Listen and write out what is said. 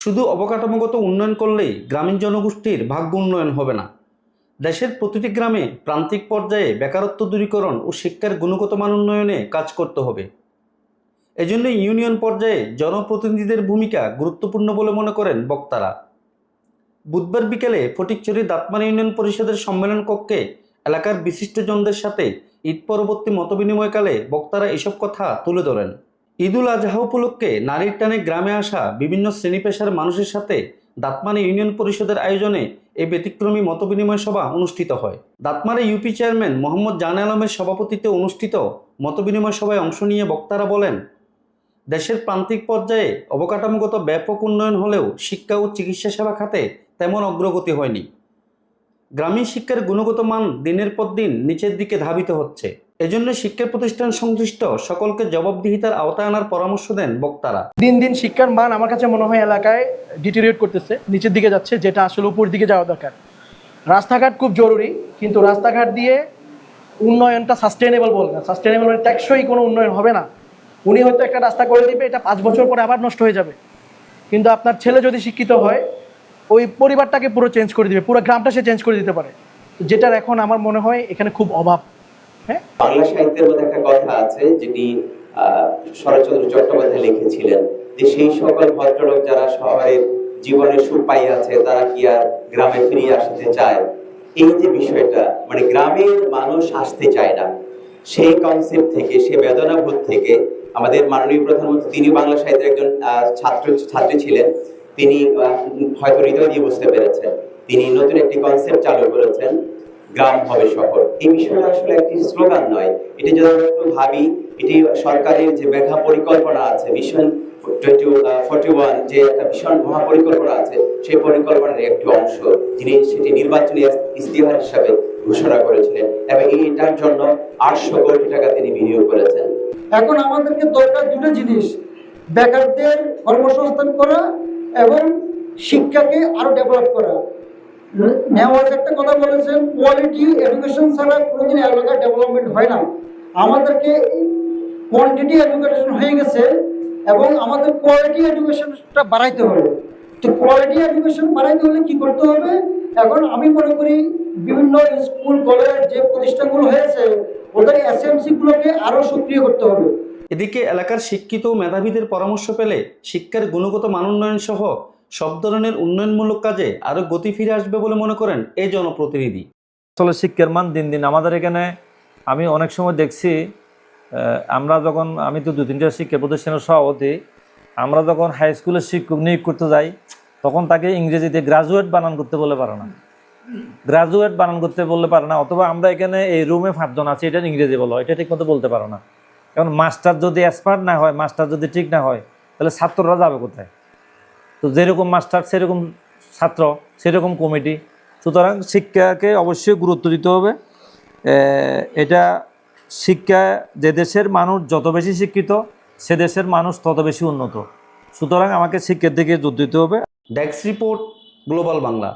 শুধু অবকাঠামোগত উন্নয়ন করলেই গ্রামীণ জনগোষ্ঠীর ভাগ্য উন্নয়ন হবে না। দেশের প্রতিটি গ্রামে প্রান্তিক পর্যায়ে বেকারত্ব দূরীকরণ ও শিক্ষার গুণগত মান উন্নয়নে কাজ করতে হবে। এজন্য ইউনিয়ন পর্যায়ে জনপ্রতিনিধিদের ভূমিকা গুরুত্বপূর্ণ বলে মনে করেন বক্তারা। বুধবার বিকেলে ফটিকছড়ি দাঁতমারা ইউনিয়ন পরিষদের সম্মেলন কক্ষে এলাকার বিশিষ্টজনদের সাথে ঈদ পরবর্তী মতবিনিময়কালে বক্তারা এসব কথা তুলে ধরেন। ঈদুল আজহা উপলক্ষে নারীর টানে গ্রামে আসা বিভিন্ন শ্রেণী পেশার মানুষের সাথে দাঁতমারা ইউনিয়ন পরিষদের আয়োজনে এই ব্যতিক্রমী মতবিনিময় সভা অনুষ্ঠিত হয়। দাঁতমারা ইউপি চেয়ারম্যান মোহাম্মদ জান আলমের সভাপতিত্বে অনুষ্ঠিত মতবিনিময় সভায় অংশ নিয়ে বক্তারা বলেন, দেশের প্রান্তিক পর্যায়ে অবকাঠামোগত ব্যাপক উন্নয়ন হলেও শিক্ষা ও চিকিৎসা সেবা খাতে তেমন অগ্রগতি হয়নি। গ্রামীণ শিক্ষার গুণগত মান দিনের পর দিন নিচের দিকে ধাবিত হচ্ছে। এজন্য শিক্ষা প্রতিষ্ঠান সংশ্লিষ্ট সকলকে জবাবদিহিতার আওতায় আনার পরামর্শ দেন বক্তারা। দিন দিন শিক্ষার মান আমার কাছে মনে হয় এলাকায় ডিটেরিয়েট করতেছে, নিচের দিকে যাচ্ছে, যেটা আসলে উপর দিকে যাওয়া দরকার। রাস্তাঘাট খুব জরুরি, কিন্তু রাস্তাঘাট দিয়ে উন্নয়নটা সাস্টেনেবল বলে না, সাস্টেনেবল মানে টেকসই কোনো উন্নয়ন হবে না। উনি হয়তো একটা রাস্তা করে দিবে, এটা 5 বছর পরে আবার নষ্ট হয়ে যাবে। কিন্তু আপনার ছেলে যদি শিক্ষিত হয়, ওই পরিবারটাকে পুরো চেঞ্জ করে দিবে, পুরো গ্রামটা সে চেঞ্জ করে দিতে পারে, যেটার এখন আমার মনে হয় এখানে খুব অভাব। হ্যাঁ, বাংলা সাহিত্যের মধ্যে একটা কথা আছে যেটি শরৎচন্দ্র চট্টোপাধ্যায় লিখেছিলেন, যে সেই সকল ভদ্রলোক যারা শহরের জীবনের সুখ পাইয়াছে তারা কি আর গ্রামে ফিরিয়ে আসতে চায়। এই যে বিষয়টা, মানে গ্রামের মানুষ আসতে চায় না, সেই কনসেপ্ট থেকে, সে বেদনাবোধ থেকে আমাদের মাননীয় প্রধানমন্ত্রী, তিনি বাংলা সাহিত্যের একজন ছাত্রী ছিলেন, তিনি হয়তো হৃদয় দিয়ে বুঝতে পেরেছেন, তিনি নতুন একটি কনসেপ্ট চালু করেছেন, গ্রাম হবে শহর। এই বিষয়টা আসলে একটি স্লোগান নয়, এটি যদি আমরা একটু ভাবি, এটি সরকারের যে মেগা পরিকল্পনা আছে, ভিশন 2041, যে একটা ভীষণ মহাপরিকল্পনা আছে, সেই পরিকল্পনার একটি অংশ, যিনি সেটি নির্বাচনী ইস্তিহার হিসাবে ঘোষণা করেছিলেন, এবং এটার জন্য 800 কোটি টাকা তিনি বিনিয়োগ করেছেন। এখন আমাদেরকে দরকার দুটো জিনিস, বেকারদের কর্মসংস্থান করা এবং শিক্ষাকে আরো ডেভেলপ করা। নেওয়াজ একটা কথা বলেছেন, কোয়ালিটি এডুকেশন ছাড়া কোনোদিন এলাকার ডেভেলপমেন্ট হয় না। আমাদেরকে কোয়ান্টিটি এডুকেশন হয়ে গেছে এবং আমাদের কোয়ালিটি এডুকেশনটা বাড়াইতে হবে। তো কোয়ালিটি এডুকেশন বাড়াইতে হলে কি করতে হবে? এখন আমি মনে করি বিভিন্ন স্কুল কলেজ যে প্রতিষ্ঠানগুলো হয়েছে, ওদের এসএমসি গুলোকে আরো সক্রিয় করতে হবে। এদিকে এলাকার শিক্ষিত ও মেধাবীদের পরামর্শ পেলে শিক্ষার গুণগত মান উন্নয়ন সহ সব ধরনের উন্নয়নমূলক কাজে আরও গতি ফিরে আসবে বলে মনে করেন এই জনপ্রতিনিধি। আসলে শিক্ষার মান দিন দিন আমাদের এখানে, আমি অনেক সময় দেখছি, আমরা যখন, আমি তো 2-3টা শিক্ষা প্রতিষ্ঠানের সভাপতি, আমরা যখন হাই স্কুলের শিক্ষক নিয়োগ করতে যাই, তখন তাকে ইংরেজিতে গ্রাজুয়েট বানান করতে বলে পারে না, গ্রাজুয়েট বানান করতে বললে পারে না, অথবা আমরা এখানে এই রুমে 5 জন আছি, এটা ইংরেজি বলো, এটা ঠিক মতো বলতে পারো না। কারণ মাস্টার যদি এক্সপার্ট না হয়, মাস্টার যদি ঠিক না হয়, তাহলে ছাত্ররা যাবে কোথায়? তো যেরকম মাস্টার সেরকম ছাত্র, সেরকম কমিটি। সুতরাং শিক্ষাকে অবশ্যই গুরুত্ব দিতে হবে। এটা শিক্ষা, যে দেশের মানুষ যত বেশি শিক্ষিত, সে দেশের মানুষ তত বেশি উন্নত। সুতরাং আমাকে শিক্ষার দিকে জোর দিতে হবে। Desk report, global Bangla.